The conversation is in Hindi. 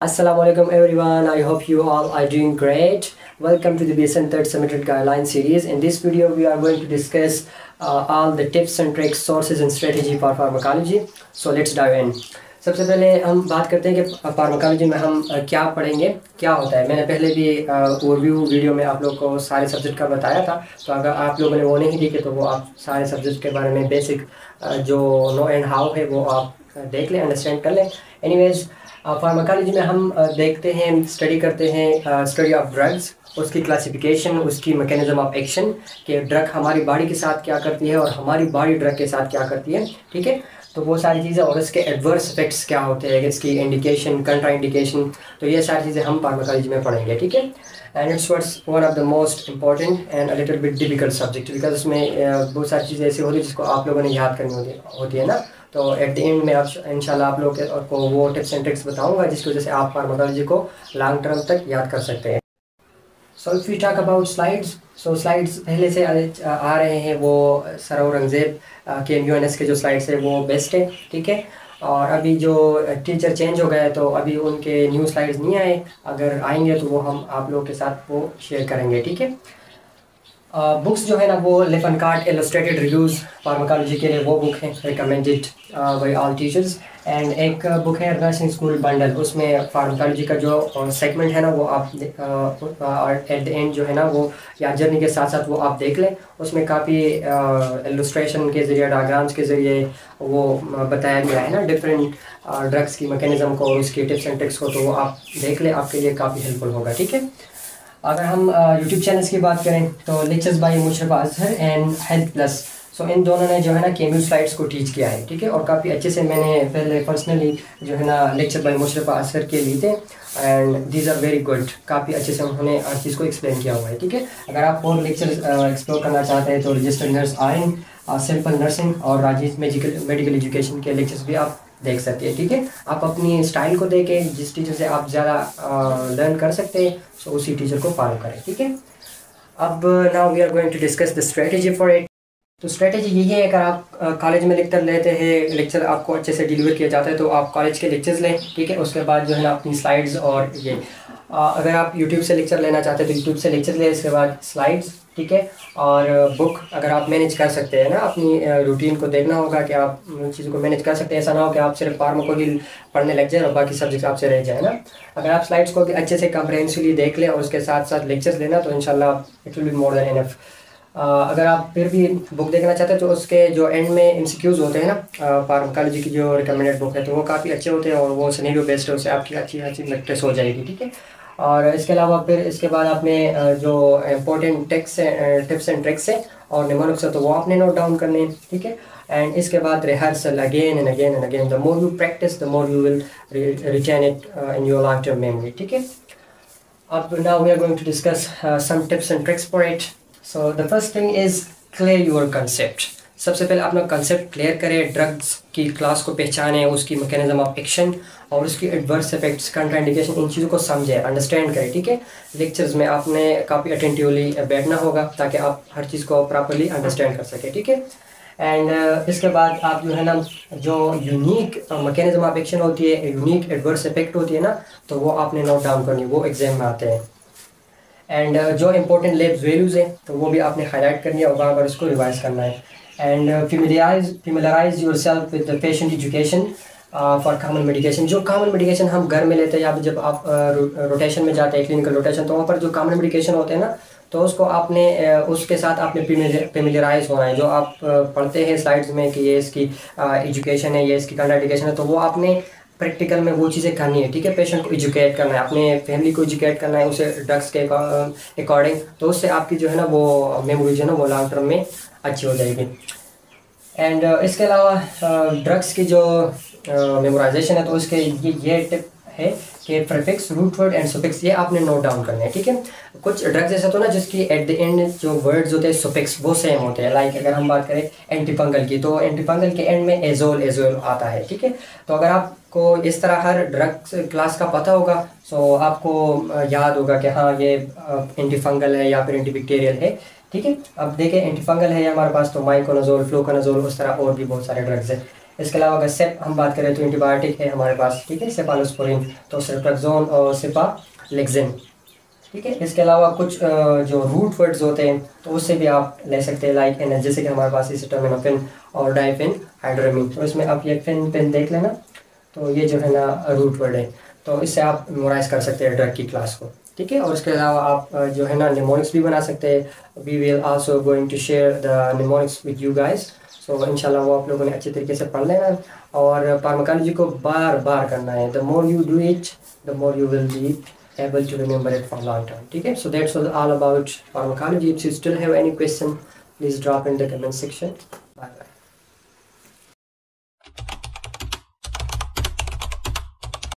Assalamualaikum everyone, I hope you all are doing great. Welcome to the BSN Third Submitted Guideline series. In this video we are going to discuss all the tips and tricks, sources and strategy for pharmacology. So let's dive in. सबसे पहले हम बात करते हैं कि फार्माकोलॉजी में हम क्या पढ़ेंगे, क्या होता है। मैंने पहले भी ओवरव्यू वीडियो में आप लोग को सारे सब्जेक्ट का बताया था, तो अगर आप लोगों ने वो नहीं देखे तो वो आप सारे सब्जेक्ट के बारे में बेसिक जो नो एंड हाउ है वो आप देख लें, अंडरस्टैंड कर लें। एनीवेज फार्माकोलॉजी में हम देखते हैं, स्टडी करते हैं स्टडी ऑफ ड्रग्स, उसकी क्लासिफिकेशन, उसकी मैकेनिज्म ऑफ एक्शन कि ड्रग हमारी बॉडी के साथ क्या करती है और हमारी बॉडी ड्रग के साथ क्या करती है, ठीक है। तो वो सारी चीज़ें और इसके एडवर्स इफेक्ट्स क्या होते हैं, इसकी इंडिकेशन, कंट्रा इंडिकेशन, तो ये सारी चीज़ें हम फार्माकोलॉजी में पढ़ेंगे, ठीक है। And it's one of the most important and a little bit difficult subject, because उसमें बहुत सारी चीज़ें ऐसी होती है जिसको आप लोगों ने याद करनी होती है ना। तो एट द एंड में आप इंशाल्लाह आप लोग को वो टिप्स एंड ट्रिक्स बताऊंगा जिसकी वजह से आप फार्माकोलॉजी को लॉन्ग टर्म तक याद कर सकते हैं। So if we talk about slides, so slides पहले से आ रहे हैं, वो सर औरंगज़ेब के MUNS के जो स्लाइड्स है वो बेस्ट है, ठीक है। और अभी जो टीचर चेंज हो गया है तो अभी उनके न्यू स्लाइड्स नहीं आए, अगर आएंगे तो वो हम आप लोग के साथ वो शेयर करेंगे, ठीक है। बुक्स जो है ना वो लिफनकार्ट इलस्ट्रेटेड रिव्यूज़ फार्माकोलॉजी के लिए वो बुक है recommended by all teachers. And एक बुक है नर्सिंग स्कूल बंडल, उसमें फार्माकोलॉजी का जो सेगमेंट है ना वो आप एट द एंड जो है ना वो या जर्नी के साथ साथ वो आप देख लें। उसमें काफ़ी इलस्ट्रेशन के ज़रिए, डायग्राम्स के ज़रिए वो बताया गया है ना डिफरेंट ड्रग्स की मैकेनिज़्म को और उसकी टिप्स एंड ट्रिक्स को, तो वो आप देख लें, आपके लिए काफ़ी हेल्पफुल होगा, ठीक है। अगर हम यूट्यूब चैनल्स की बात करें तो lectures by Musharraf Azhar and health plus, so इन दोनों ने जो है ना केम्यू स्लाइड्स को टीच किया है, ठीक है। और काफ़ी अच्छे से मैंने पहले पर्सनली जो है ना लेक्चर बाय मुशर्रफ अजहर के लिए थे and these are very good, काफ़ी अच्छे से उन्होंने हर चीज़ को एक्सप्लेन किया हुआ है, ठीक है। अगर आप और लेक्चर एक्सप्लोर करना चाहते हैं तो registered nurse ion, simple nursing और राजीव मेडिकल एजुकेशन के लेक्चर्स भी आप देख सकते हैं, ठीक है। आप अपनी स्टाइल को देखें, जिस टीचर से आप ज़्यादा लर्न कर सकते हैं सो उसी टीचर को फॉलो करें, ठीक है। अब now we are going to discuss the strategy for it. तो स्ट्रेटजी यही है, अगर आप कॉलेज में लेक्चर लेते हैं, लेक्चर आपको अच्छे से डिलीवर किया जाता है तो आप कॉलेज के लेक्चर्स लें, ठीक है। उसके बाद जो है ना अपनी स्लाइड्स और ये अगर आप यूट्यूब से लेक्चर लेना चाहते हैं तो यूट्यूब से लेक्चर लें, इसके बाद स्लाइड्स, ठीक है। और बुक अगर आप मैनेज कर सकते हैं ना, अपनी रूटीन को देखना होगा कि आप चीज़ों को मैनेज कर सकते हैं। ऐसा ना हो कि आप सिर्फ फार्मा ही पढ़ने लग जाए और बाकी सब्जेक्ट आपसे रह जाए ना। अगर आप स्लाइड्स को अच्छे से कम्प्रहेंसिवली देख लें और उसके साथ साथ लेक्चर्स लेना तो इंशाल्लाह it will be more than enough. अगर आप फिर भी बुक देखना चाहते हैं तो उसके जो एंड में MCQs होते हैं ना, फार्माकोलॉजी की जो रिकमेंडेड बुक है तो वो काफ़ी अच्छे होते हैं और वो सिनेरियो बेस्ड है, उससे आपकी अच्छी प्रैक्टिस हो जाएगी, ठीक है। और इसके अलावा फिर इसके बाद आपने जो इम्पोर्टेंट टिप्स एंड ट्रिक्स है और निमोनिक्स है तो वो आपने नोट डाउन करने हैं, ठीक है। एंड इसके बाद rehearsal again and again and again, the more you practice the more you will retain it in your long term memory, ठीक है। अब now we are going to discuss some tips and tricks for it. So the first thing is clear your concept. सबसे पहले अपना कंसेप्ट क्लियर करें, ड्रग्स की क्लास को पहचानें, उसकी मैकेनिज्म ऑफ एक्शन और उसकी एडवर्स इफेक्ट्स, कंट्राइंडिकेशन, इन चीज़ों को समझें, अंडरस्टैंड करें, ठीक है। लेक्चर्स में आपने काफ़ी अटेंटिवली बैठना होगा ताकि आप हर चीज़ को प्रॉपर्ली अंडरस्टैंड कर सकें, ठीक है। एंड इसके बाद आप जो है ना जो यूनिक मैकेनिज्म ऑफ एक्शन होती है, यूनिक एडवर्स इफेक्ट होती है ना, तो वो आपने नोट डाउन करनी, वो एग्जाम में आते हैं। एंड जो इंपॉर्टेंट लैब्स वैल्यूज़ हैं तो वो भी आपने हाईलाइट करनी है और बार बार उसको रिवाइज करना है। And familiarize yourself with the patient education for common medication. जो कॉमन मेडिकेशन हम घर में लेते हैं या जब आप रोटेशन में जाते हैं, क्लिनिकल रोटेशन, तो वहाँ पर जो कॉमन मेडिकेशन होते हैं ना तो उसको आपने उसके साथ आपने फेमिलियराइज होना है। जो आप पढ़ते हैं स्लाइड्स में कि ये इसकी एजुकेशन है, ये इसकी कंट्राइंडिकेशन है, तो वो आपने प्रैक्टिकल में वो चीज़ें करनी है, ठीक है। पेशेंट को एजुकेट करना है, अपने फैमिली को एजुकेट करना है उसे ड्रग्स के अकॉर्डिंग, तो उससे आपकी जो है ना वो मेमोरी जो है ना वो लॉन्ग टर्म में अच्छी हो जाएगी। एंड इसके अलावा ड्रग्स की जो मेमोराइजेशन है तो उसके ये टिप है कि prefix, root word and suffix ये आपने नोट डाउन करने हैं, ठीक है। कुछ ड्रग्स ऐसा तो ना जिसकी एट द एंड जो वर्ड्स होते हैं सुफिक्स वो सेम होते हैं। लाइक अगर हम बात करें एंटीफंगल की तो एंटीफंगल के एंड में एजोल आता है, ठीक है। तो अगर आपको इस तरह हर ड्रग्स क्लास का पता होगा तो आपको याद होगा कि हाँ ये एंटीफंगल है या फिर एंटीबैक्टीरियल है, ठीक है। अब देखें एंटीफंगल है हमारे पास तो माइकोनाजोल, फ्लोकोनाजोल, उस तरह और भी बहुत सारे ड्रग्स हैं। इसके अलावा अगर सेप हम बात करें तो एंटीबायोटिक है हमारे पास, ठीक है, सेफालोस्पोरिन, तो सेफ्ट्रैक्सोन और सेफालेक्सिन, ठीक है। इसके अलावा कुछ जो रूट वर्ड्स होते हैं तो उससे भी आप ले सकते हैं, लाइक एन, जैसे कि हमारे पास एसिटामिनोफेन और डाइफेन हाइड्रामीन। तो इसमें आप ये पेन देख लेना, तो ये जो है ना रूट वर्ड है, तो इससे आप मेमोराइज कर सकते हैं ड्रग की क्लास को, ठीक है। और इसके अलावा आप जो है ना निमोनिक्स भी बना सकते हैं। We will also going to share the mnemonics with you guys, so इंशाल्लाह वो आप लोगों ने अच्छे तरीके से पढ़ लेना और फार्माकोलॉजी को बार बार करना है। The more you do it, the more you will be able to remember it for a long time, ठीक है। So that's all about pharmacology. If you still have any question, please drop in the comment section.